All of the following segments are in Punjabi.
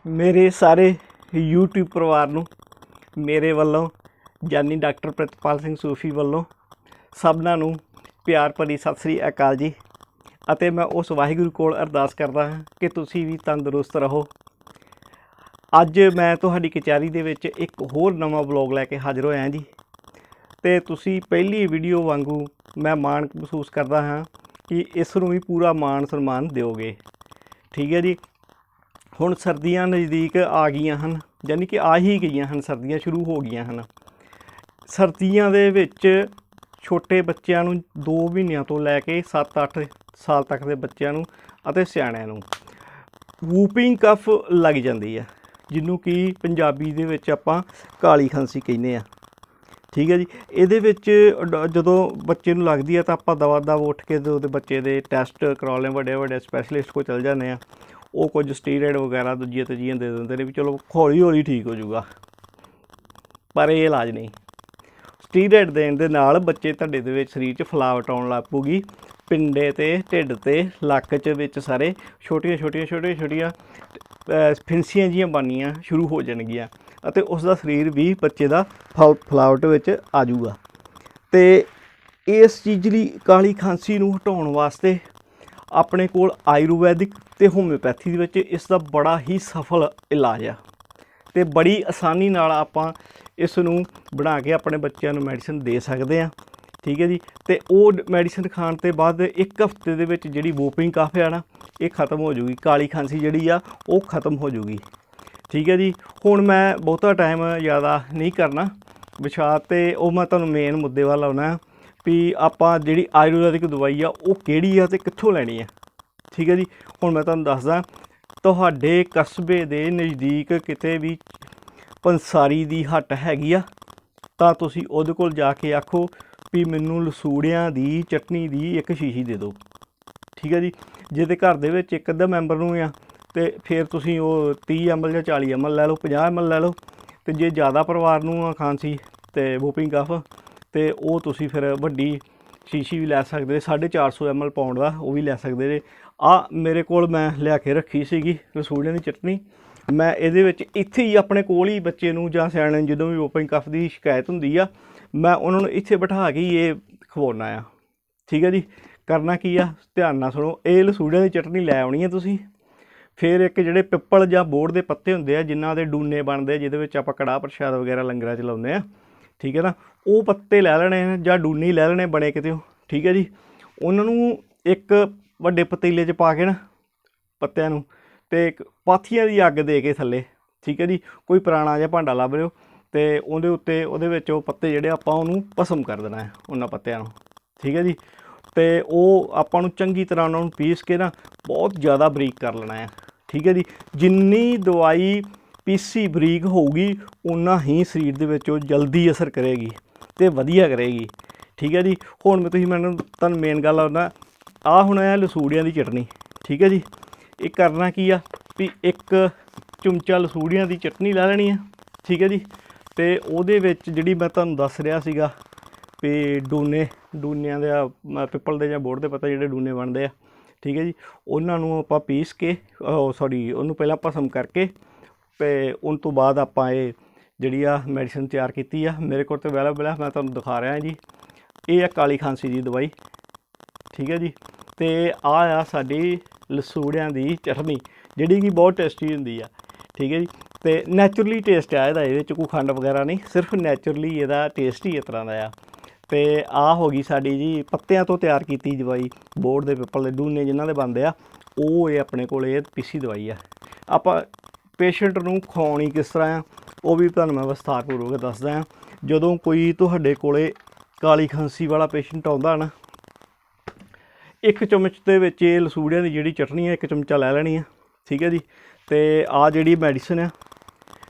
मेरे सारे यूट्यूब परिवार ਨੂੰ ਮੇਰੇ ਵੱਲੋਂ ਜਾਨੀ ਡਾਕਟਰ ਪ੍ਰਿਤਪਾਲ ਸਿੰਘ ਸੂਫੀ ਵੱਲੋਂ ਸਭਨਾਂ ਨੂੰ ਪਿਆਰ ਭਰੀ ਸਤਿ ਸ੍ਰੀ ਅਕਾਲ ਜੀ। ਅਤੇ ਮੈਂ ਉਸ ਵਾਹਿਗੁਰੂ ਕੋਲ ਅਰਦਾਸ ਕਰਦਾ ਹਾਂ ਕਿ ਤੁਸੀਂ ਵੀ ਤੰਦਰੁਸਤ ਰਹੋ। ਅੱਜ ਮੈਂ ਤੁਹਾਡੀ ਕਚਹਿਰੀ ਦੇ ਵਿੱਚ ਇੱਕ ਹੋਰ ਨਵਾਂ ਵਲੌਗ ਲੈ ਕੇ ਹਾਜ਼ਰ ਹੋਇਆ ਜੀ। ਤੇ ਤੁਸੀਂ ਪਹਿਲੀ ਵੀਡੀਓ ਵਾਂਗੂ ਮੈਂ ਮਾਣ ਮਹਿਸੂਸ ਕਰਦਾ ਹਾਂ ਕਿ ਇਸ ਨੂੰ ਵੀ ਪੂਰਾ ਮਾਣ ਸਨਮਾਨ ਦਿਓਗੇ। ਠੀਕ ਹੈ ਜੀ। ਹੁਣ ਸਰਦੀਆਂ ਨਜ਼ਦੀਕ ਆ ਗਈਆਂ ਹਨ, ਯਾਨੀ ਕਿ ਆ ਹੀ ਗਈਆਂ ਹਨ, ਸਰਦੀਆਂ ਸ਼ੁਰੂ ਹੋ ਗਈਆਂ ਹਨ। ਸਰਦੀਆਂ ਦੇ ਵਿੱਚ ਛੋਟੇ ਬੱਚਿਆਂ ਨੂੰ 2 ਮਹੀਨਿਆਂ ਤੋਂ ਲੈ ਕੇ 7-8 ਸਾਲ ਤੱਕ ਦੇ ਬੱਚਿਆਂ ਨੂੰ ਅਤੇ ਸਿਆਣਿਆਂ ਨੂੰ ਵੂਪਿੰਗ ਕਫ ਲੱਗ ਜਾਂਦੀ ਹੈ, ਜਿਹਨੂੰ ਕਿ ਪੰਜਾਬੀ ਦੇ ਵਿੱਚ ਆਪਾਂ ਕਾਲੀ ਖਾਂਸੀ ਕਹਿੰਦੇ ਆ। ਠੀਕ ਹੈ ਜੀ। ਇਹਦੇ ਵਿੱਚ ਜਦੋਂ ਬੱਚੇ ਨੂੰ ਲੱਗਦੀ ਹੈ ਤਾਂ ਆਪਾਂ ਦਵਾ ਉੱਠ ਕੇ ਉਹਦੇ ਬੱਚੇ ਦੇ ਟੈਸਟ ਕਰਵਾ ਲਏ, ਵੱਡੇ ਸਪੈਸ਼ਲਿਸਟ ਕੋਲ ਚਲ ਜਾਂਦੇ ਆ। ਉਹ ਕੁਝ ਸਟੀਰੋਇਡ ਵਗੈਰਾ ਦੂਜੀਆਂ ਤੀਜੀਆਂ ਦੇ ਦਿੰਦੇ ਨੇ ਵੀ ਚਲੋ ਹੌਲੀ ਹੌਲੀ ਠੀਕ ਹੋ ਜਾਊਗਾ, ਪਰ ਇਹ ਇਲਾਜ ਨਹੀਂ। ਸਟੀਰੋਇਡ ਦੇਣ ਦੇ ਨਾਲ ਬੱਚੇ ਤੁਹਾਡੇ ਦੇ ਵਿੱਚ ਸਰੀਰ 'ਚ ਫਲਾਵਟ ਆਉਣ ਲੱਗ ਪਊਗੀ। ਪਿੰਡੇ 'ਤੇ, ਢਿੱਡ 'ਤੇ, ਲੱਕ 'ਚ ਵਿੱਚ ਸਾਰੇ ਛੋਟੀਆਂ ਫਿੰਸੀਆਂ ਜਿਹੀਆਂ ਬਣਨੀਆਂ ਸ਼ੁਰੂ ਹੋ ਜਾਣਗੀਆਂ ਅਤੇ ਉਸ ਦਾ ਸਰੀਰ ਵੀ ਬੱਚੇ ਦਾ ਫਲਾਵਟ ਵਿੱਚ ਆ ਜਾਊਗਾ। ਅਤੇ ਇਸ ਚੀਜ਼ ਲਈ ਕਾਲੀ ਖਾਂਸੀ ਨੂੰ ਹਟਾਉਣ ਵਾਸਤੇ ਆਪਣੇ ਕੋਲ ਆਯੁਰਵੈਦਿਕ ਅਤੇ ਹੋਮਿਓਪੈਥੀ ਦੇ ਵਿੱਚ ਇਸ ਦਾ ਬੜਾ ਹੀ ਸਫਲ ਇਲਾਜ ਆ ਅਤੇ ਬੜੀ ਆਸਾਨੀ ਨਾਲ ਆਪਾਂ ਇਸ ਨੂੰ ਬਣਾ ਕੇ ਆਪਣੇ ਬੱਚਿਆਂ ਨੂੰ ਮੈਡੀਸਨ ਦੇ ਸਕਦੇ ਹਾਂ। ਠੀਕ ਹੈ ਜੀ। ਅਤੇ ਉਹ ਮੈਡੀਸਨ ਖਾਣ ਤੋਂ ਬਾਅਦ 1 ਹਫ਼ਤੇ ਦੇ ਵਿੱਚ ਜਿਹੜੀ ਵੂਪਿੰਗ ਕਫ ਆ ਨਾ, ਇਹ ਖ਼ਤਮ ਹੋ ਜੂਗੀ। ਕਾਲੀ ਖਾਂਸੀ ਜਿਹੜੀ ਆ ਉਹ ਖ਼ਤਮ ਹੋ ਜੂਗੀ। ਠੀਕ ਹੈ ਜੀ। ਹੁਣ ਮੈਂ ਬਹੁਤਾ ਟਾਈਮ ਜ਼ਿਆਦਾ ਨਹੀਂ ਕਰਨਾ ਵਿਸ਼ਾ, ਅਤੇ ਉਹ ਮੈਂ ਤੁਹਾਨੂੰ ਮੇਨ ਮੁੱਦੇ ਵੱਲ ਆਉਣਾ ਵੀ ਆਪਾਂ ਜਿਹੜੀ ਆਯੁਰਵੈਦਿਕ ਦਵਾਈ ਆ ਉਹ ਕਿਹੜੀ ਆ ਅਤੇ ਕਿੱਥੋਂ ਲੈਣੀ ਆ। ਠੀਕ ਹੈ ਜੀ। ਹੁਣ ਮੈਂ ਤੁਹਾਨੂੰ ਦੱਸਦਾ, ਤੁਹਾਡੇ ਕਸਬੇ ਦੇ ਨਜ਼ਦੀਕ ਕਿਤੇ ਵੀ ਪੰਸਾਰੀ ਦੀ ਹੱਟ ਹੈਗੀ ਆ ਤਾਂ ਤੁਸੀਂ ਉਹਦੇ ਕੋਲ ਜਾ ਕੇ ਆਖੋ ਵੀ ਮੈਨੂੰ ਲਸੂੜਿਆਂ ਦੀ ਚਟਨੀ ਦੀ 1 ਸ਼ੀਸ਼ੀ ਦੇ ਦਿਓ। ਠੀਕ ਹੈ ਜੀ। ਜੇ ਤਾਂ ਘਰ ਦੇ ਵਿੱਚ ਇੱਕ ਅੱਧਾ ਮੈਂਬਰ ਨੂੰ ਆ ਅਤੇ ਫਿਰ ਤੁਸੀਂ ਉਹ 30 ml ਜਾਂ 40 ml ਲੈ ਲਓ, 50 ml ਲੈ ਲਓ। ਅਤੇ ਜੇ ਜ਼ਿਆਦਾ ਪਰਿਵਾਰ ਨੂੰ ਖਾਂਸੀ ਅਤੇ ਵੂਪਿੰਗ ਕਫ ਅਤੇ ਉਹ ਤੁਸੀਂ ਫਿਰ ਵੱਡੀ ਸ਼ੀਸ਼ੀ ਵੀ ਲੈ ਸਕਦੇ, 450 ml ਪਾਊਂਡ ਦਾ ਉਹ ਵੀ ਲੈ ਸਕਦੇ ਜੇ। ਮੇਰੇ ਕੋਲ ਮੈਂ ਲਿਆ ਕੇ ਰੱਖੀ ਸੀਗੀ ਲਸੂੜਿਆਂ ਦੀ ਚਟਨੀ। ਮੈਂ ਇਹਦੇ ਵਿੱਚ ਇੱਥੇ ਹੀ ਆਪਣੇ ਕੋਲ ਹੀ ਬੱਚੇ ਨੂੰ ਜਾਂ ਸਿਆਣੇ ਨੂੰ ਜਦੋਂ ਵੀ ਵੂਪਿੰਗ ਕਫ ਦੀ ਸ਼ਿਕਾਇਤ ਹੁੰਦੀ ਆ, ਮੈਂ ਉਹਨਾਂ ਨੂੰ ਇੱਥੇ ਬਿਠਾ ਕੇ ਹੀ ਇਹ ਖਵਾਉਣਾ ਆ। ਠੀਕ ਹੈ ਜੀ। ਕਰਨਾ ਕੀ ਆ, ਧਿਆਨ ਨਾਲ ਸੁਣੋ। ਇਹ ਲਸੂੜਿਆਂ ਦੀ ਚਟਨੀ ਲੈ ਆਉਣੀ ਹੈ ਤੁਸੀਂ। ਫਿਰ ਇੱਕ ਜਿਹੜੇ ਪਿੱਪਲ ਜਾਂ ਬੋਹੜ ਦੇ ਪੱਤੇ ਹੁੰਦੇ ਆ ਜਿਨ੍ਹਾਂ ਦੇ ਡੂਨੇ ਬਣਦੇ ਆ, ਜਿਹਦੇ ਵਿੱਚ ਆਪਾਂ ਕੜਾਹ ਪ੍ਰਸ਼ਾਦ ਵਗੈਰਾ ਲੰਗਰਾਂ 'ਚ ਲਾਉਂਦੇ ਆ। ਠੀਕ ਹੈ ਨਾ। ਉਹ ਪੱਤੇ ਲੈ ਲੈਣੇ ਜਾਂ ਡੂਨੇ ਲੈ ਲੈਣੇ ਬਣੇ ਕਿਤੇ। ਠੀਕ ਹੈ ਜੀ। ਉਹਨਾਂ ਨੂੰ ਇੱਕ ਵੱਡੇ ਪਤੀਲੇ 'ਚ ਪਾ ਕੇ ਨਾ ਪੱਤਿਆਂ ਨੂੰ, ਅਤੇ ਪਾਥੀਆਂ ਦੀ ਅੱਗ ਦੇ ਕੇ ਥੱਲੇ, ਠੀਕ ਹੈ ਜੀ, ਕੋਈ ਪੁਰਾਣਾ ਜਿਹਾ ਭਾਂਡਾ ਲੱਭ ਲਿਓ ਅਤੇ ਉਹਦੇ ਉੱਤੇ ਉਹਦੇ ਵਿੱਚ ਉਹ ਪੱਤੇ ਜਿਹੜੇ ਆਪਾਂ ਉਹਨੂੰ ਭਸਮ ਕਰ ਦੇਣਾ ਹੈ ਉਹਨਾਂ ਪੱਤਿਆਂ ਨੂੰ। ਠੀਕ ਹੈ ਜੀ। ਅਤੇ ਉਹ ਆਪਾਂ ਨੂੰ ਚੰਗੀ ਤਰ੍ਹਾਂ ਉਹਨਾਂ ਨੂੰ ਪੀਸ ਕੇ ਨਾ ਬਹੁਤ ਜ਼ਿਆਦਾ ਬਰੀਕ ਕਰ ਲੈਣਾ ਹੈ। ਠੀਕ ਹੈ ਜੀ। ਜਿੰਨੀ ਦਵਾਈ ਪੀਸੀ ਬਰੀਕ ਹੋਊਗੀ ਓਨਾ ਹੀ ਸਰੀਰ ਦੇ ਵਿੱਚ ਉਹ ਜਲਦੀ ਅਸਰ ਕਰੇਗੀ ਅਤੇ ਵਧੀਆ ਕਰੇਗੀ। ਠੀਕ ਹੈ ਜੀ। ਹੁਣ ਤੁਹਾਨੂੰ ਮੇਨ ਗੱਲ ਆਉਂਦਾ, ਆਹ ਹੁਣ ਹੈ ਲਸੂੜਿਆਂ ਦੀ ਚਟਨੀ। ਠੀਕ ਹੈ ਜੀ। ਇਹ ਕਰਨਾ ਕੀ ਆ ਵੀ 1 ਚਮਚਾ ਲਸੂੜਿਆਂ ਦੀ ਚਟਨੀ ਲੈ ਲੈਣੀ ਆ। ਠੀਕ ਹੈ ਜੀ। ਅਤੇ ਉਹਦੇ ਵਿੱਚ ਜਿਹੜੀ ਮੈਂ ਤੁਹਾਨੂੰ ਦੱਸ ਰਿਹਾ ਸੀਗਾ ਵੀ ਡੂਨਿਆਂ ਦੇ ਪਿੱਪਲ ਦੇ ਜਾਂ ਬੋਹੜ ਦੇ ਪੱਤੇ ਜਿਹੜੇ ਡੂਨੇ ਬਣਦੇ ਆ। ਠੀਕ ਹੈ ਜੀ। ਉਹਨਾਂ ਨੂੰ ਆਪਾਂ ਪੀਸ ਕੇ ਉਹਨੂੰ ਪਹਿਲਾਂ ਭਸਮ ਕਰਕੇ ਅਤੇ ਉਸ ਤੋਂ ਬਾਅਦ ਆਪਾਂ ਇਹ ਜਿਹੜੀ ਆ ਮੈਡੀਸਨ ਤਿਆਰ ਕੀਤੀ ਆ। ਮੇਰੇ ਕੋਲ ਤਾਂ ਅਵੇਲੇਬਲ ਆ, ਮੈਂ ਤੁਹਾਨੂੰ ਦਿਖਾ ਰਿਹਾ ਜੀ। ਇਹ ਆ ਕਾਲੀ ਖਾਂਸੀ ਦੀ ਦਵਾਈ। ਠੀਕ ਹੈ ਜੀ। ਅਤੇ ਆਹ ਆ ਸਾਡੀ ਲਸੂੜਿਆਂ ਦੀ ਚਟਨੀ ਜਿਹੜੀ ਕਿ ਬਹੁਤ ਟੇਸਟੀ ਹੁੰਦੀ ਆ। ਠੀਕ ਹੈ ਜੀ। ਅਤੇ ਨੈਚੁਰਲੀ ਟੇਸਟ ਆ ਇਹਦਾ, ਇਹਦੇ 'ਚ ਕੋਈ ਖੰਡ ਵਗੈਰਾ ਨਹੀਂ, ਸਿਰਫ ਨੈਚੁਰਲੀ ਇਹਦਾ ਟੇਸਟ ਹੀ ਇਸ ਤਰ੍ਹਾਂ ਦਾ ਆ। ਅਤੇ ਆਹ ਹੋ ਗਈ ਸਾਡੀ ਜੀ ਪੱਤਿਆਂ ਤੋਂ ਤਿਆਰ ਕੀਤੀ ਦਵਾਈ, ਬੋਹੜ ਦੇ ਪਿੱਪਲ ਦੇ ਡੂਨੇ ਜਿਨ੍ਹਾਂ ਦੇ ਬਣਦੇ ਆ, ਉਹ ਇਹ ਆਪਣੇ ਕੋਲ ਇਹ ਪੀਸੀ ਦਵਾਈ ਆ। ਆਪਾਂ ਪੇਸ਼ੈਂਟ ਨੂੰ ਖਵਾਉਣੀ ਕਿਸ ਤਰ੍ਹਾਂ ਆ ਉਹ ਵੀ ਤੁਹਾਨੂੰ ਮੈਂ ਵਿਸਥਾਰਪੂਰਵਕ ਦੱਸਦਾ ਹਾਂ। ਜਦੋਂ ਕੋਈ ਤੁਹਾਡੇ ਕੋਲ ਕਾਲੀ ਖਾਂਸੀ ਵਾਲਾ ਪੇਸ਼ੈਂਟ ਆਉਂਦਾ ਨਾ, 1 ਚਮਚ ਦੇ ਵਿੱਚ ਇਹ ਲਸੂੜਿਆਂ ਦੀ ਜਿਹੜੀ ਚਟਨੀ ਹੈ 1 ਚਮਚਾ ਲੈ ਲੈਣੀ ਆ। ਠੀਕ ਹੈ ਜੀ। ਅਤੇ ਆਹ ਜਿਹੜੀ ਮੈਡੀਸਨ ਆ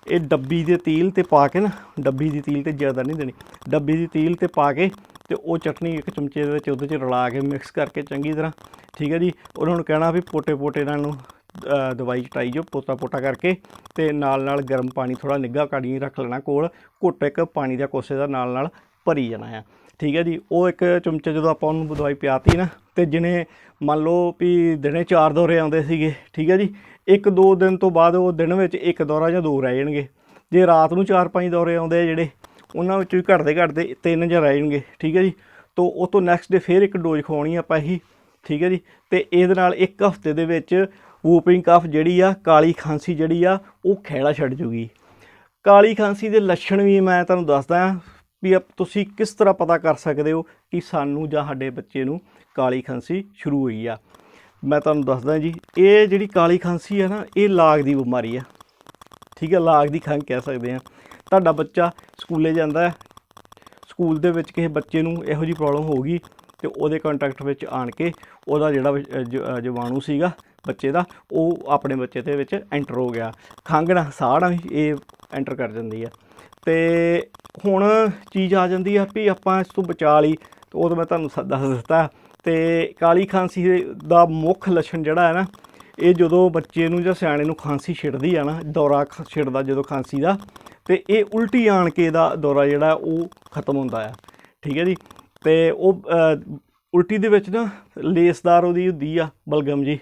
ਇਹ ਡੱਬੀ ਦੇ ਤੀਲ 'ਤੇ ਪਾ ਕੇ ਨਾ, ਡੱਬੀ ਦੀ ਤੀਲ 'ਤੇ ਜ਼ਿਆਦਾ ਨਹੀਂ ਦੇਣੀ, ਡੱਬੀ ਦੀ ਤੀਲ 'ਤੇ ਪਾ ਕੇ ਅਤੇ ਉਹ ਚਟਨੀ 1 ਚਮਚੇ ਦੇ ਵਿੱਚ ਉਹਦੇ 'ਚ ਰਲਾ ਕੇ ਮਿਕਸ ਕਰਕੇ ਚੰਗੀ ਤਰ੍ਹਾਂ। ਠੀਕ ਹੈ ਜੀ। ਉਹਨਾਂ ਨੂੰ ਕਹਿਣਾ ਵੀ ਪੋਟੇ ਇਹਨਾਂ ਨੂੰ ਦਵਾਈ ਚਟਾਈ ਜੋ ਪੋਟਾ ਕਰਕੇ, ਅਤੇ ਨਾਲ ਗਰਮ ਪਾਣੀ ਥੋੜ੍ਹਾ ਨਿੱਘਾ ਕਾੜੀ ਰੱਖ ਲੈਣਾ ਕੋਲ, ਘੁੱਟ 1 ਪਾਣੀ ਦਾ ਕੋਸੇ ਦਾ ਨਾਲ ਭਰੀ ਜਾਣਾ ਆ। ਠੀਕ ਹੈ ਜੀ। ਉਹ 1 ਚਮਚਾ ਜਦੋਂ ਆਪਾਂ ਉਹਨੂੰ ਦਵਾਈ ਪਿਆਤੀ ਨਾ, ਅਤੇ ਜਿਹਨੇ ਮੰਨ ਲਓ ਵੀ ਦਿਨੇ 4 ਦੌਰੇ ਆਉਂਦੇ ਸੀਗੇ, ਠੀਕ ਹੈ ਜੀ, 1-2 ਦਿਨ ਤੋਂ ਬਾਅਦ ਉਹ ਦਿਨ ਵਿੱਚ 1 ਦੌਰਾ ਜਾਂ 2 ਰਹਿ ਜਾਣਗੇ। ਜੇ ਰਾਤ ਨੂੰ 4-5 ਦੌਰੇ ਆਉਂਦੇ ਆ ਜਿਹੜੇ, ਉਹਨਾਂ ਵਿੱਚੋਂ ਵੀ ਘਟਦੇ 3 ਜਾਂ ਰਹਿ ਜਾਣਗੇ। ਠੀਕ ਹੈ ਜੀ। ਤੋਂ ਉਹ ਤੋਂ ਨੈਕਸਟ ਡੇ ਫਿਰ ਇੱਕ ਡੋਜ਼ ਖਵਾਉਣੀ ਆਪਾਂ ਇਹੀ। ਠੀਕ ਹੈ ਜੀ। ਅਤੇ ਇਹਦੇ ਨਾਲ 1 ਹਫ਼ਤੇ ਦੇ ਵਿੱਚ ਵੂਪਿੰਗ ਕਫ ਜਿਹੜੀ ਆ, ਕਾਲੀ ਖਾਂਸੀ ਜਿਹੜੀ ਆ, ਉਹ ਖਹਿੜਾ ਛੱਡ ਜੂਗੀ। ਕਾਲੀ ਖਾਂਸੀ ਦੇ ਲੱਛਣ ਵੀ ਮੈਂ ਤੁਹਾਨੂੰ ਦੱਸਦਾ ਹਾਂ ਵੀ ਤੁਸੀਂ ਕਿਸ ਤਰ੍ਹਾਂ ਪਤਾ ਕਰ ਸਕਦੇ ਹੋ ਕਿ ਸਾਨੂੰ ਜਾਂ ਸਾਡੇ ਬੱਚੇ ਨੂੰ ਕਾਲੀ ਖਾਂਸੀ ਸ਼ੁਰੂ ਹੋਈ ਆ। ਮੈਂ ਤੁਹਾਨੂੰ ਦੱਸਦਾ ਜੀ, ਇਹ ਜਿਹੜੀ ਕਾਲੀ ਖਾਂਸੀ ਆ ਨਾ, ਇਹ ਲਾਗ ਦੀ ਬਿਮਾਰੀ ਆ। ਠੀਕ ਹੈ, ਲਾਗ ਦੀ ਖੰਘ ਕਹਿ ਸਕਦੇ ਹਾਂ। ਤੁਹਾਡਾ ਬੱਚਾ ਸਕੂਲੇ ਜਾਂਦਾ, ਸਕੂਲ ਦੇ ਵਿੱਚ ਕਿਸੇ ਬੱਚੇ ਨੂੰ ਇਹੋ ਜਿਹੀ ਪ੍ਰੋਬਲਮ ਹੋ ਗਈ ਅਤੇ ਉਹਦੇ ਕੰਟੈਕਟ ਵਿੱਚ ਆਣ ਕੇ ਉਹਦਾ ਜਿਹੜਾ ਜੀਵਾਣੂ ਸੀਗਾ ਬੱਚੇ ਦਾ, ਉਹ ਆਪਣੇ ਬੱਚੇ ਦੇ ਵਿੱਚ ਐਂਟਰ ਹੋ ਗਿਆ। ਖੰਘ ਨਾਲ, ਸਾਹ ਨਾਲ ਇਹ ਐਂਟਰ ਕਰ ਜਾਂਦੀ ਆ। ਅਤੇ ਹੁਣ ਚੀਜ਼ ਆ ਜਾਂਦੀ ਆ ਵੀ ਆਪਾਂ ਇਸ ਤੋਂ ਬਚਾ ਲਈ, ਉਹ ਤਾਂ ਮੈਂ ਤੁਹਾਨੂੰ ਦੱਸ ਦਿੱਤਾ। ਅਤੇ ਕਾਲੀ ਖਾਂਸੀ ਦਾ ਮੁੱਖ ਲੱਛਣ ਜਿਹੜਾ ਹੈ ਨਾ, ਇਹ ਜਦੋਂ ਬੱਚੇ ਨੂੰ ਜਾਂ ਸਿਆਣੇ ਨੂੰ ਖਾਂਸੀ ਛਿੜਦੀ ਆ ਨਾ, ਦੌਰਾ ਛਿੜਦਾ ਜਦੋਂ ਖਾਂਸੀ ਦਾ, ਅਤੇ ਇਹ ਉਲਟੀ ਆਣ ਕੇ ਇਹਦਾ ਦੌਰਾ ਜਿਹੜਾ ਉਹ ਖ਼ਤਮ ਹੁੰਦਾ ਆ। ਠੀਕ ਹੈ ਜੀ। ਅਤੇ ਉਹ ਉਲਟੀ ਦੇ ਵਿੱਚ ਨਾ ਲੇਸਦਾਰ ਉਹਦੀ ਹੁੰਦੀ ਆ ਬਲਗਮ ਜੀ,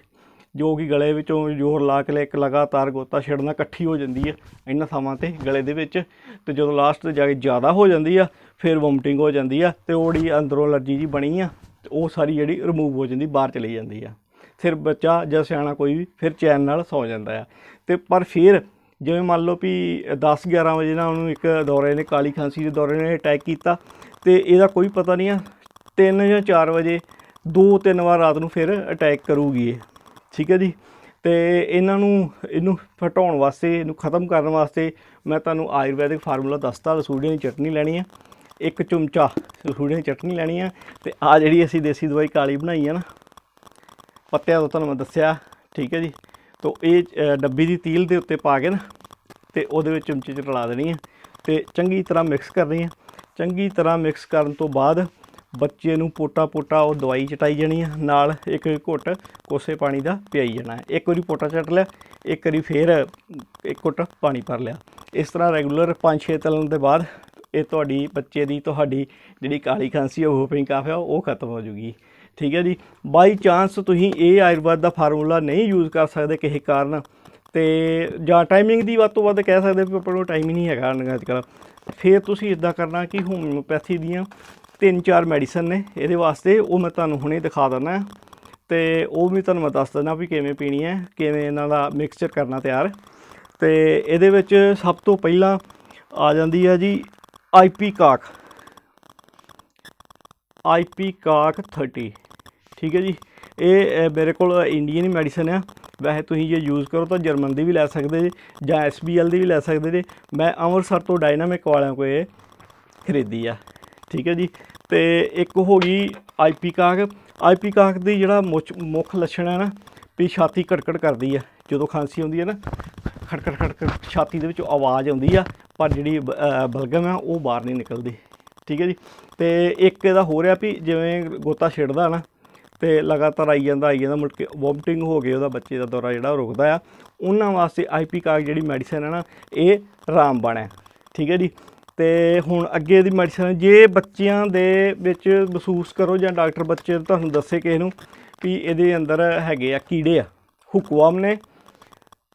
ਜੋ ਕਿ ਗਲੇ ਵਿੱਚੋਂ ਜ਼ੋਰ ਲਾ ਕੇ ਇੱਕ ਲਗਾਤਾਰ ਗੋਤਾ ਛਿੜਨਾ ਇਕੱਠੀ ਹੋ ਜਾਂਦੀ ਹੈ ਇਹਨਾਂ ਥਾਵਾਂ 'ਤੇ ਗਲੇ ਦੇ ਵਿੱਚ। ਅਤੇ ਜਦੋਂ ਲਾਸਟ 'ਤੇ ਜਾ ਕੇ ਜ਼ਿਆਦਾ ਹੋ ਜਾਂਦੀ ਆ, ਫਿਰ ਵੋਮਟਿੰਗ ਹੋ ਜਾਂਦੀ ਆ, ਅਤੇ ਉਹ ਜਿਹੜੀ ਅੰਦਰੋਂ ਐਲਰਜੀ ਜੀ ਬਣੀ ਆ, ਉਹ ਸਾਰੀ ਜਿਹੜੀ ਰਿਮੂਵ ਹੋ ਜਾਂਦੀ, ਬਾਹਰ ਚਲੀ ਜਾਂਦੀ ਆ। ਫਿਰ ਬੱਚਾ ਜਾਂ ਸਿਆਣਾ ਕੋਈ ਵੀ ਫਿਰ ਚੈਨ ਨਾਲ ਸੌ ਜਾਂਦਾ ਆ। ਅਤੇ ਪਰ ਫਿਰ ਜਿਵੇਂ ਮੰਨ ਲਓ ਵੀ 10-11 ਵਜੇ ਨਾਲ ਉਹਨੂੰ ਇੱਕ ਦੌਰੇ ਨੇ, ਕਾਲੀ ਖਾਂਸੀ ਦੇ ਦੌਰੇ ਨੇ ਅਟੈਕ ਕੀਤਾ, ਅਤੇ ਇਹਦਾ ਕੋਈ ਪਤਾ ਨਹੀਂ ਆ 3 ਜਾਂ 4 ਵਜੇ 2-3 ਵਾਰ ਰਾਤ ਨੂੰ ਫਿਰ ਅਟੈਕ ਕਰੂਗੀ ਇਹ। ਠੀਕ ਹੈ ਜੀ। ਅਤੇ ਇਹਨੂੰ ਹਟਾਉਣ ਵਾਸਤੇ, ਇਹਨੂੰ ਖ਼ਤਮ ਕਰਨ ਵਾਸਤੇ ਮੈਂ ਤੁਹਾਨੂੰ ਆਯੁਰਵੈਦਿਕ ਫਾਰਮੂਲਾ ਦੱਸਤਾ। ਲਸੂੜੀਆਂ ਦੀ ਚਟਨੀ ਲੈਣੀ ਆ, 1 ਚਮਚਾ ਲਸੂੜੀਆਂ ਦੀ ਚਟਨੀ ਲੈਣੀ ਆ, ਅਤੇ ਆਹ ਜਿਹੜੀ ਅਸੀਂ ਦੇਸੀ ਦਵਾਈ ਕਾਲੀ ਬਣਾਈ ਆ ਨਾ, ਪੱਤਿਆਂ ਤੋਂ ਤੁਹਾਨੂੰ ਮੈਂ ਦੱਸਿਆ। ਠੀਕ ਹੈ ਜੀ। ਤਾਂ ਇਹ ਡੱਬੀ ਦੀ ਤੀਲ ਦੇ ਉੱਤੇ ਪਾ ਕੇ ਨਾ, ਅਤੇ ਉਹਦੇ ਵਿੱਚ ਚਮਚੇ 'ਚ ਰਲਾ ਦੇਣੀ ਆ, ਅਤੇ ਚੰਗੀ ਤਰ੍ਹਾਂ ਮਿਕਸ ਕਰਨੀ ਆ। ਚੰਗੀ ਤਰ੍ਹਾਂ ਮਿਕਸ ਕਰਨ ਤੋਂ ਬਾਅਦ ਬੱਚੇ ਨੂੰ ਪੋਟਾ ਉਹ ਦਵਾਈ ਚਟਾਈ ਜਾਣੀ ਆ, ਨਾਲ ਇੱਕ ਘੁੱਟ ਕੋਸੇ ਪਾਣੀ ਦਾ ਪਿਆਈ ਜਾਣਾ। ਇੱਕ ਵਾਰੀ ਪੋਟਾ ਚੱਟ ਲਿਆ, ਇੱਕ ਵਾਰੀ ਫਿਰ ਇੱਕ ਘੁੱਟ ਪਾਣੀ ਭਰ ਲਿਆ। ਇਸ ਤਰ੍ਹਾਂ ਰੈਗੂਲਰ 5-6 ਤਲਣ ਦੇ ਬਾਅਦ ਇਹ ਤੁਹਾਡੀ ਜਿਹੜੀ ਕਾਲੀ ਖਾਂਸੀ ਉਹ ਵੂਪਿੰਗ ਕਫ ਆ, ਉਹ ਖਤਮ ਹੋ ਜੂਗੀ। ਠੀਕ ਹੈ ਜੀ। ਬਾਈ ਚਾਂਸ ਤੁਸੀਂ ਇਹ ਆਯੁਰਵੇਦ ਦਾ ਫਾਰਮੂਲਾ ਨਹੀਂ ਯੂਜ਼ ਕਰ ਸਕਦੇ ਕਿਸੇ ਕਾਰਨ, ਅਤੇ ਜਾਂ ਟਾਈਮਿੰਗ ਦੀ ਵੱਧ ਤੋਂ ਵੱਧ ਕਹਿ ਸਕਦੇ ਵੀ ਆਪਾਂ ਨੂੰ ਟਾਈਮ ਹੀ ਨਹੀਂ ਹੈਗਾ ਅੱਜ ਕੱਲ੍ਹ, ਫਿਰ ਤੁਸੀਂ ਇੱਦਾਂ ਕਰਨਾ ਕਿ ਹੋਮਿਓਪੈਥੀ ਦੀਆਂ 3-4 ਮੈਡੀਸਨ ਨੇ ਇਹਦੇ ਵਾਸਤੇ, ਉਹ ਮੈਂ ਤੁਹਾਨੂੰ ਹੁਣੇ ਦਿਖਾ ਦਿੰਦਾ, ਅਤੇ ਉਹ ਵੀ ਤੁਹਾਨੂੰ ਮੈਂ ਦੱਸ ਦਿੰਦਾ ਵੀ ਕਿਵੇਂ ਪੀਣੀ ਹੈ, ਕਿਵੇਂ ਇਹਨਾਂ ਦਾ ਮਿਕਸਚਰ ਕਰਨਾ ਤਿਆਰ। ਅਤੇ ਇਹਦੇ ਵਿੱਚ ਸਭ ਤੋਂ ਪਹਿਲਾਂ ਆ ਜਾਂਦੀ ਹੈ ਜੀ IP ਕਾਕ 30। ਠੀਕ ਹੈ ਜੀ। ਇਹ ਮੇਰੇ ਕੋਲ ਇੰਡੀਅਨ ਮੈਡੀਸਨ ਆ। ਵੈਸੇ ਤੁਸੀਂ ਜੇ ਯੂਜ਼ ਕਰੋ ਤਾਂ ਜਰਮਨ ਦੀ ਵੀ ਲੈ ਸਕਦੇ ਜੇ, ਜਾਂ SBL ਦੀ ਵੀ ਲੈ ਸਕਦੇ ਜੇ। ਮੈਂ ਅੰਮ੍ਰਿਤਸਰ ਤੋਂ ਡਾਇਨਾਮਿਕ ਵਾਲਿਆਂ ਕੋਲ ਇਹ ਖਰੀਦੀ ਆ। ਠੀਕ ਹੈ ਜੀ। ਅਤੇ ਇੱਕ ਹੋ ਗਈ IP ਕਾਕ ਦੀ ਜਿਹੜਾ ਮੁੱਖ ਲੱਛਣ ਹੈ ਨਾ, ਵੀ ਛਾਤੀ ਕੜਕੜ ਕਰਦੀ ਆ ਜਦੋਂ ਖਾਂਸੀ ਆਉਂਦੀ ਹੈ ਨਾ, ਖੜਕੜ ਛਾਤੀ ਦੇ ਵਿੱਚੋਂ ਆਵਾਜ਼ ਆਉਂਦੀ ਆ, ਪਰ ਜਿਹੜੀ ਬਲਗਮ ਆ ਉਹ ਬਾਹਰ ਨਹੀਂ ਨਿਕਲਦੀ। ਠੀਕ ਹੈ ਜੀ। ਅਤੇ ਇੱਕ ਇਹਦਾ ਹੋ ਰਿਹਾ ਵੀ ਜਿਵੇਂ ਗੋਤਾ ਛਿੜਦਾ ਨਾ, ਅਤੇ ਲਗਾਤਾਰ ਆਈ ਜਾਂਦਾ ਮੁੜ ਕੇ ਵੋਮਟਿੰਗ ਹੋ ਕੇ ਉਹਦਾ ਬੱਚੇ ਦਾ ਦੌਰਾ ਜਿਹੜਾ ਉਹ ਰੁਕਦਾ ਆ, ਉਹਨਾਂ ਵਾਸਤੇ IP ਕਾਕ ਜਿਹੜੀ ਮੈਡੀਸਨ ਹੈ ਨਾ, ਇਹ ਰਾਮਬਾਣ ਹੈ। ਠੀਕ ਹੈ ਜੀ। ਅਤੇ ਹੁਣ ਅੱਗੇ ਦੀ ਮੈਡੀਸਨ, ਜੇ ਬੱਚਿਆਂ ਦੇ ਵਿੱਚ ਮਹਿਸੂਸ ਕਰੋ ਜਾਂ ਡਾਕਟਰ ਬੱਚੇ ਤੁਹਾਨੂੰ ਦੱਸੇ ਕਿਸੇ ਨੂੰ ਵੀ ਇਹਦੇ ਅੰਦਰ ਹੈਗੇ ਆ ਕੀੜੇ ਆ, ਹੁੱਕਵਾਮ ਨੇ,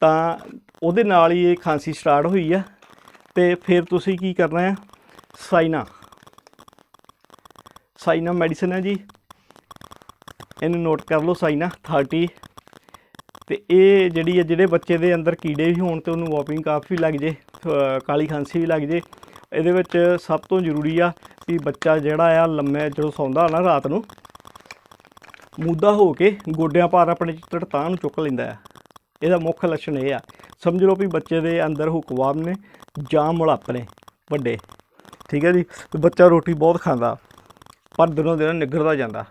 ਤਾਂ ਉਹਦੇ ਨਾਲ ਹੀ ਇਹ ਖਾਂਸੀ ਸਟਾਰਟ ਹੋਈ ਆ। ਅਤੇ ਫਿਰ ਤੁਸੀਂ ਕੀ ਕਰਨਾ ਆ, ਸਾਈਨਾ ਮੈਡੀਸਨ ਹੈ ਜੀ, ਇਹਨੂੰ ਨੋਟ ਕਰ ਲਓ, ਸਾਈਨਾ 30। ਅਤੇ ਇਹ ਜਿਹੜੀ ਹੈ, ਜਿਹੜੇ ਬੱਚੇ ਦੇ ਅੰਦਰ ਕੀੜੇ ਵੀ ਹੋਣ ਅਤੇ ਉਹਨੂੰ ਵੋਪਿੰਗ ਕਫ ਵੀ ਲੱਗ ਜੇ, ਕਾਲੀ ਖਾਂਸੀ ਵੀ ਲੱਗ ਜੇ, ਇਹਦੇ ਵਿੱਚ ਸਭ ਤੋਂ ਜ਼ਰੂਰੀ ਆ ਵੀ ਬੱਚਾ ਜਿਹੜਾ ਆ ਲੰਮੇ ਜਦੋਂ ਸੌਂਦਾ ਨਾ ਰਾਤ ਨੂੰ, ਮੂਧਾ ਹੋ ਕੇ ਗੋਡਿਆਂ ਭਾਰ ਆਪਣੇ ਚੜਤਾਂ ਨੂੰ ਚੁੱਕ ਲੈਂਦਾ ਆ। ਇਹਦਾ ਮੁੱਖ ਲੱਛਣ ਇਹ ਆ। ਸਮਝ ਲਓ ਵੀ ਬੱਚੇ ਦੇ ਅੰਦਰ ਹੁੱਕਵਾਮ ਨੇ ਜਾਂ ਮੁੜੱਪ ਨੇ ਵੱਡੇ। ਠੀਕ ਹੈ ਜੀ। ਬੱਚਾ ਰੋਟੀ ਬਹੁਤ ਖਾਂਦਾ, ਪਰ ਦਿਨੋਂ ਦਿਨ ਨਿੱਘਰਦਾ ਜਾਂਦਾ।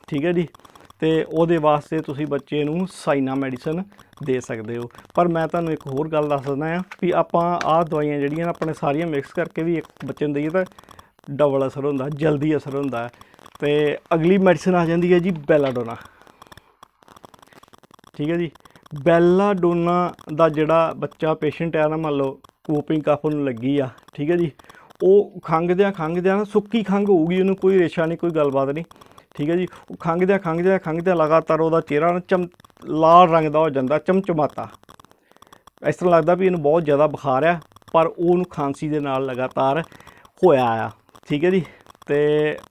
ਠੀਕ ਹੈ ਜੀ। ਅਤੇ ਉਹਦੇ ਵਾਸਤੇ ਤੁਸੀਂ ਬੱਚੇ ਨੂੰ ਸਾਈਨਾ ਮੈਡੀਸਨ ਦੇ ਸਕਦੇ ਹੋ। ਪਰ ਮੈਂ ਤੁਹਾਨੂੰ ਇੱਕ ਹੋਰ ਗੱਲ ਦੱਸ ਦਿੰਦਾ ਆ ਵੀ ਆਪਾਂ ਆਹ ਦਵਾਈਆਂ ਜਿਹੜੀਆਂ ਆਪਣੇ ਸਾਰੀਆਂ ਮਿਕਸ ਕਰਕੇ ਵੀ ਇੱਕ ਬੱਚੇ ਨੂੰ ਦਈਏ ਤਾਂ ਡਬਲ ਅਸਰ ਹੁੰਦਾ, ਜਲਦੀ ਅਸਰ ਹੁੰਦਾ। ਅਤੇ ਅਗਲੀ ਮੈਡੀਸਨ ਆ ਜਾਂਦੀ ਹੈ ਜੀ ਬੈਲਾਡੋਨਾ। ਠੀਕ ਹੈ ਜੀ। ਬੈਲਾਡੋਨਾ ਦਾ ਜਿਹੜਾ ਬੱਚਾ ਪੇਸ਼ੈਂਟ ਆ ਨਾ, ਮੰਨ ਲਓ ਵੂਪਿੰਗ ਕਫ ਨੂੰ ਲੱਗੀ ਆ, ਠੀਕ ਹੈ ਜੀ, ਉਹ ਖੰਘਦਿਆਂ ਨਾ ਸੁੱਕੀ ਖੰਘ ਹੋਊਗੀ, ਉਹਨੂੰ ਕੋਈ ਰੇਸ਼ਾ ਨਹੀਂ, ਕੋਈ ਗੱਲਬਾਤ ਨਹੀਂ, ठीक है जी। खंघद्या लगातार ਉਹਦਾ ਚਿਹਰਾ ਨਾ ਲਾਲ ਰੰਗ ਦਾ ਹੋ ਜਾਂਦਾ, ਚਮਚਮਾਤਾ। ਇਸ ਤਰ੍ਹਾਂ ਲੱਗਦਾ ਵੀ ਇਹਨੂੰ ਬਹੁਤ ਜ਼ਿਆਦਾ ਬੁਖਾਰ ਆ, ਪਰ ਉਹਨੂੰ ਖਾਂਸੀ ਦੇ ਨਾਲ ਲਗਾਤਾਰ ਹੋਇਆ ਆ। ਠੀਕ ਹੈ ਜੀ। ਅਤੇ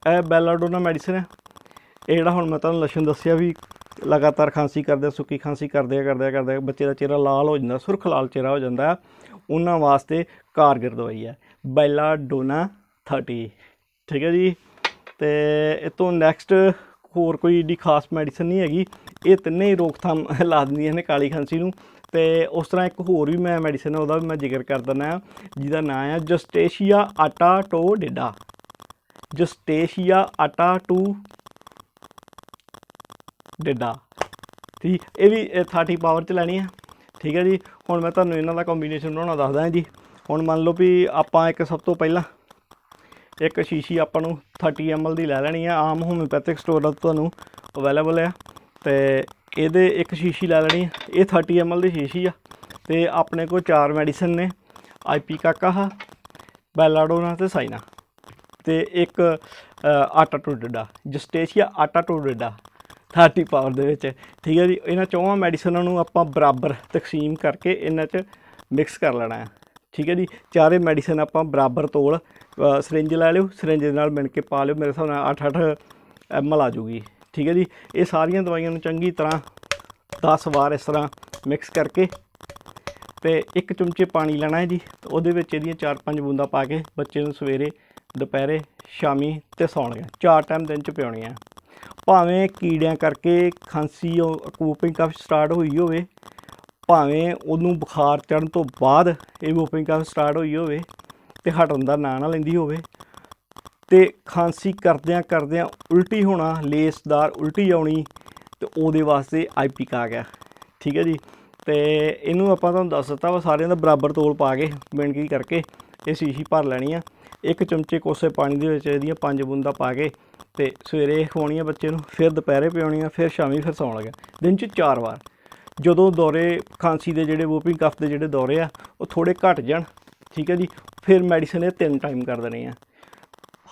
ਇਹ ਬੈਲਾਡੋਨਾ ਮੈਡੀਸਨ ਹੈ। ਇਹ ਜਿਹੜਾ ਹੁਣ ਮੈਂ ਤੁਹਾਨੂੰ ਲੱਛਣ ਦੱਸਿਆ ਵੀ ਲਗਾਤਾਰ ਖਾਂਸੀ ਕਰਦੇ, ਸੁੱਕੀ ਖਾਂਸੀ ਕਰਦੇ ਬੱਚੇ ਦਾ ਚਿਹਰਾ ਲਾਲ ਹੋ ਜਾਂਦਾ, ਸੁਰਖ ਲਾਲ ਚਿਹਰਾ ਹੋ ਜਾਂਦਾ, ਉਹਨਾਂ ਵਾਸਤੇ ਕਾਰਗਰ ਦਵਾਈ ਹੈ ਬੈਲਾਡੋਨਾ 30। ਠੀਕ ਹੈ ਜੀ। ਅਤੇ ਇਹ ਤੋਂ ਨੈਕਸਟ ਹੋਰ ਕੋਈ ਏਡੀ ਖਾਸ ਮੈਡੀਸਨ ਨਹੀਂ ਹੈਗੀ। ਇਹ ਤਿੰਨੇ ਹੀ ਰੋਕਥਾਮ ਲਾ ਦਿੰਦੀਆਂ ਨੇ ਕਾਲੀ ਖਾਂਸੀ ਨੂੰ। ਅਤੇ ਉਸ ਤਰ੍ਹਾਂ ਇੱਕ ਹੋਰ ਵੀ ਮੈਂ ਮੈਡੀਸਨ ਉਹਦਾ ਵੀ ਮੈਂ ਜ਼ਿਕਰ ਕਰ ਦਿੰਦਾ, ਜਿਹਦਾ ਨਾਂ ਆ ਜਸਟੇਸ਼ੀਆ ਆਟਾਟੋਡੇਡਾ। ਜਸਟੇਸ਼ੀਆ ਆਟਾਟੋਡੇਡਾ। ਠੀਕ, ਇਹ ਵੀ 30 ਪਾਵਰ 'ਚ ਲੈਣੀ ਆ। ਠੀਕ ਹੈ ਜੀ। ਹੁਣ ਮੈਂ ਤੁਹਾਨੂੰ ਇਹਨਾਂ ਦਾ ਕੰਬੀਨੇਸ਼ਨ ਬਣਾਉਣਾ ਦੱਸਦਾ ਜੀ। ਹੁਣ ਮੰਨ ਲਓ ਵੀ ਆਪਾਂ ਇੱਕ ਸਭ ਤੋਂ ਪਹਿਲਾਂ ਇੱਕ ਸ਼ੀਸ਼ੀ ਆਪਾਂ ਨੂੰ 30 ml ਦੀ ਲੈ ਲੈਣੀ ਆ। ਆਮ ਹੋਮਿਓਪੈਥਿਕ ਸਟੋਰਾਂ ਤੋਂ ਤੁਹਾਨੂੰ ਅਵੇਲੇਬਲ ਆ। ਅਤੇ ਇਹਦੇ ਇੱਕ ਸ਼ੀਸ਼ੀ ਲੈ ਲੈਣੀ ਆ। ਇਹ 30 ml ਦੀ ਸ਼ੀਸ਼ੀ ਆ। ਅਤੇ ਆਪਣੇ ਕੋਲ 4 ਮੈਡੀਸਨ ਨੇ, ਆਈਪੀਕਾਕਾ, ਬੈਲਾਡੋਨਾ ਅਤੇ ਸਾਈਨਾ, ਅਤੇ ਇੱਕ ਆਟਾਟੋਡੇਡਾ, ਜਸਟੇਸ਼ੀਆ ਆਟਾਟੋਡੇਡਾ 30 ਪਾਵਰ ਦੇ ਵਿੱਚ। ਠੀਕ ਹੈ ਜੀ। ਇਹਨਾਂ ਚੌਹਾਂ ਮੈਡੀਸਨਾਂ ਨੂੰ ਆਪਾਂ ਬਰਾਬਰ ਤਕਸੀਮ ਕਰਕੇ ਇਹਨਾਂ 'ਚ ਮਿਕਸ ਕਰ ਲੈਣਾ ਹੈ। ਠੀਕ ਹੈ ਜੀ। ਚਾਰੇ ਮੈਡੀਸਨ ਆਪਾਂ ਬਰਾਬਰ ਤੋਲ ਸਰਿੰਜ ਲੈ ਲਿਓ, ਸਰਿੰਜ ਦੇ ਨਾਲ ਮਿਣ ਕੇ ਪਾ ਲਿਓ। ਮੇਰੇ ਹਿਸਾਬ ਨਾਲ 8-8 ml ਆ ਜੂਗੀ। ਠੀਕ ਹੈ ਜੀ। ਇਹ ਸਾਰੀਆਂ ਦਵਾਈਆਂ ਨੂੰ ਚੰਗੀ ਤਰ੍ਹਾਂ 10 ਵਾਰ ਇਸ ਤਰ੍ਹਾਂ ਮਿਕਸ ਕਰਕੇ ਅਤੇ 1 ਚਮਚੇ ਪਾਣੀ ਲੈਣਾ ਹੈ ਜੀ। ਉਹਦੇ ਵਿੱਚ ਇਹਦੀਆਂ 4-5 ਬੂੰਦਾਂ ਪਾ ਕੇ ਬੱਚੇ ਨੂੰ ਸਵੇਰੇ, ਦੁਪਹਿਰੇ, ਸ਼ਾਮੀ ਅਤੇ ਸੌਣ ਗਿਆ 4 ਟਾਈਮ ਦਿਨ 'ਚ ਪਿਆਉਣੀਆਂ। ਭਾਵੇਂ ਕੀੜਿਆਂ ਕਰਕੇ ਖਾਂਸੀ ਵੂਪਿੰਗ ਕਫ ਸਟਾਰਟ ਹੋਈ ਹੋਵੇ, ਭਾਵੇਂ ਉਹਨੂੰ ਬੁਖਾਰ ਚੜ੍ਹਨ ਤੋਂ ਬਾਅਦ ਇਹ ਵੂਪਿੰਗ ਕਫ ਸਟਾਰਟ ਹੋਈ ਹੋਵੇ ਅਤੇ ਹਟਣ ਦਾ ਨਾਂ ਨਾ ਲੈਂਦੀ ਹੋਵੇ, ਅਤੇ ਖਾਂਸੀ ਕਰਦਿਆਂ ਉਲਟੀ ਹੋਣਾ, ਲੇਸਦਾਰ ਉਲਟੀ ਆਉਣੀ, ਅਤੇ ਉਹਦੇ ਵਾਸਤੇ ਆਈਪੀਕਾਕ ਆ। ਠੀਕ ਹੈ ਜੀ। ਅਤੇ ਇਹਨੂੰ ਆਪਾਂ ਤੁਹਾਨੂੰ ਦੱਸ ਦਿੱਤਾ ਵਾ, ਸਾਰਿਆਂ ਦਾ ਬਰਾਬਰ ਤੋਲ ਪਾ ਕੇ ਮਿਣਕੀ ਕਰਕੇ ਇਹ ਸ਼ੀਸ਼ੀ ਭਰ ਲੈਣੀ ਆ। 1 ਚਮਚੇ ਕੋਸੇ ਪਾਣੀ ਦੇ ਵਿੱਚ ਇਹਦੀਆਂ 5 ਬੂੰਦਾਂ ਪਾ ਕੇ ਅਤੇ ਸਵੇਰੇ ਖਵਾਉਣੀ ਆ ਬੱਚੇ ਨੂੰ, ਫਿਰ ਦੁਪਹਿਰੇ ਪਿਆਉਣੀ ਆ, ਫਿਰ ਸ਼ਾਮੀ, ਫਿਰ ਸੌਣ ਲੱਗਿਆ। ਦਿਨ 'ਚ 4 ਵਾਰ। ਜਦੋਂ ਦੌਰੇ ਖਾਂਸੀ ਦੇ ਜਿਹੜੇ ਵੂਪਿੰਗ ਕਫ ਦੇ ਜਿਹੜੇ ਦੌਰੇ ਆ ਉਹ ਥੋੜ੍ਹੇ ਘੱਟ ਜਾਣ, ਠੀਕ ਹੈ ਜੀ, ਫਿਰ ਮੈਡੀਸਨ ਇਹ 3 ਟਾਈਮ ਕਰ ਦੇਣੀ ਆ।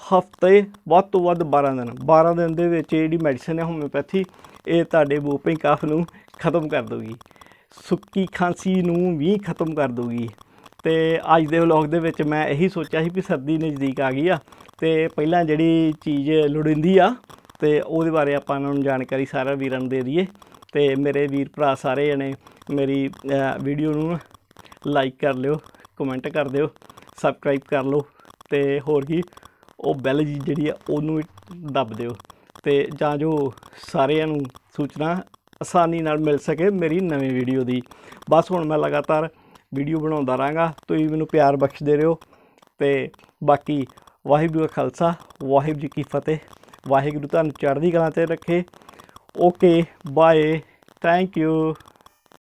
ਹਫ਼ਤੇ ਵੱਧ ਤੋਂ ਵੱਧ 12 ਦਿਨ ਦੇ ਵਿੱਚ ਜਿਹੜੀ ਮੈਡੀਸਨ ਹੈ ਹੋਮਿਓਪੈਥੀ, ਇਹ ਤੁਹਾਡੇ ਵੂਪਿੰਗ ਕਫ ਨੂੰ ਖ਼ਤਮ ਕਰ ਦਊਗੀ, ਸੁੱਕੀ ਖਾਂਸੀ ਨੂੰ ਵੀ ਖ਼ਤਮ ਕਰ ਦਊਗੀ। ਅਤੇ ਅੱਜ ਦੇ ਵਲੋਗ ਦੇ ਵਿੱਚ ਮੈਂ ਇਹੀ ਸੋਚਿਆ ਸੀ ਵੀ ਸਰਦੀ ਨਜ਼ਦੀਕ ਆ ਗਈ ਆ, ਅਤੇ ਪਹਿਲਾਂ ਜਿਹੜੀ ਚੀਜ਼ ਲੋੜੀਂਦੀ ਆ ਅਤੇ ਉਹਦੇ ਬਾਰੇ ਆਪਾਂ ਉਹਨਾਂ ਨੂੰ ਜਾਣਕਾਰੀ ਸਾਰਿਆਂ ਵੀਰਾਂ ਨੂੰ ਦੇ ਦਈਏ। ਅਤੇ ਮੇਰੇ ਵੀਰ ਭਰਾ ਸਾਰੇ ਜਣੇ ਮੇਰੀ ਵੀਡੀਓ ਨੂੰ ਲਾਈਕ ਕਰ ਲਿਓ, ਕਮੈਂਟ ਕਰ ਦਿਓ, ਸਬਸਕ੍ਰਾਈਬ ਕਰ ਲਓ, ਅਤੇ ਹੋਰ ਕੀ ਉਹ ਬੈਲ ਜਿਹੜੀ ਆ ਉਹਨੂੰ ਵੀ ਦੱਬ ਦਿਓ, ਅਤੇ ਜਾਂ ਜੋ ਸਾਰਿਆਂ ਨੂੰ ਸੂਚਨਾ ਆਸਾਨੀ ਨਾਲ ਮਿਲ ਸਕੇ ਮੇਰੀ ਨਵੀਂ ਵੀਡੀਓ ਦੀ। ਬਸ ਹੁਣ ਮੈਂ ਲਗਾਤਾਰ ਵੀਡੀਓ ਬਣਾਉਂਦਾ ਰਹਾਂਗਾ, ਤੁਸੀਂ ਮੈਨੂੰ ਪਿਆਰ ਬਖਸ਼ਦੇ ਰਹੋ। ਅਤੇ ਬਾਕੀ ਵਾਹਿਗੁਰੂ ਦਾ ਖਾਲਸਾ, ਵਾਹਿਗੁਰੂ ਜੀ ਕੀ ਫਤਿਹ। ਵਾਹਿਗੁਰੂ ਤੁਹਾਨੂੰ ਚੜ੍ਹਦੀ ਕਲਾਂ 'ਤੇ ਰੱਖੇ। Okay, bye, thank you.